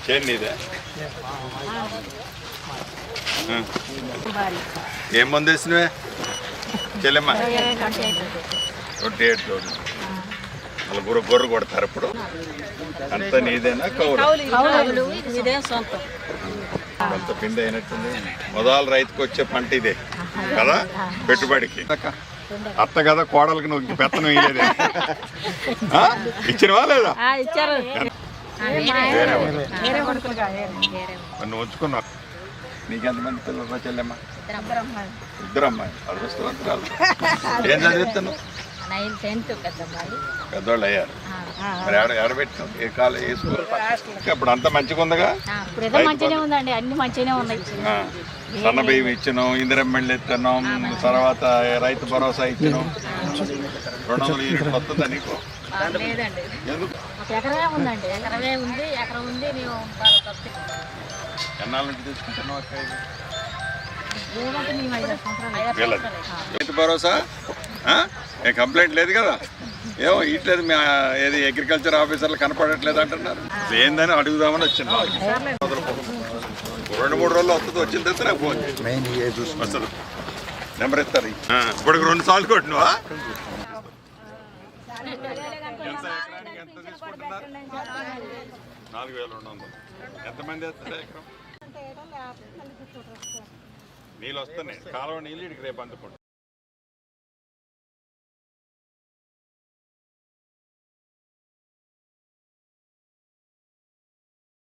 చేను నీదే? ఏం మంది వేసినవే చెల్లెమ్మ? 28,000. వాళ్ళు గొర్రె కొడతారు ఇప్పుడు. అంత నీదేనా కౌలు? కొంత పిండి అయినట్టుంది. మొదలు రైతుకు వచ్చే పంట ఇదే కదా పెట్టుబడికి. అత్త కదా కోడలకి నువ్వు పెత్తనం ఇయ్యలేదే, ఇచ్చినవా లేదా? నువ్వు ఉంచుకున్నావు. నీకెంతమంది పిల్లలు చెల్లెమ్మ? 2 అమ్మాయి. అదృష్టవంతురాలు. ఏం చదివిస్తున్నావు? పెద్దవాళ్ళు అయ్యారు. మరి ఎవరు పెట్టినావు? ఏ కాలేజ్, ఏ స్కూల్? ఇప్పుడు అంతా మంచిగా ఉందిగా? సన్న బియ్యం ఇచ్చినాం, ఇందిరమ్మెళ్ళు ఇస్తున్నాం, తర్వాత రైతు భరోసా ఇచ్చినాం. 200 యూనిట్లు వస్తుందా నీకు? ఎన్నాళ్ళ నుంచి తీసుకుంటున్నావు అక్క? రైతు భరోసా ఏం కంప్లైంట్ లేదు కదా? ఏమో ఇట్లేదు, ఏది అగ్రికల్చర్ ఆఫీసర్లు కనపడట్లేదు అంటున్నారు. ఏందని అడుగుదామని వచ్చింది. 2-3 రోజులు వస్తుంది. వచ్చిన తర్వాత నాకు ఫోన్ వస్తుంది. నెంబర్ ఇస్తారు. ఇప్పటికి 2 సార్లు కొట్టినవా? ఎంత తీసుకుంటున్నారు? 4,200. ఎంతమంది వేస్తారు ఎకరం? నీళ్ళు వస్తున్నాయి. కాలువ నీళ్ళు ఇక్కడికి రేపు అందుకుంటాం.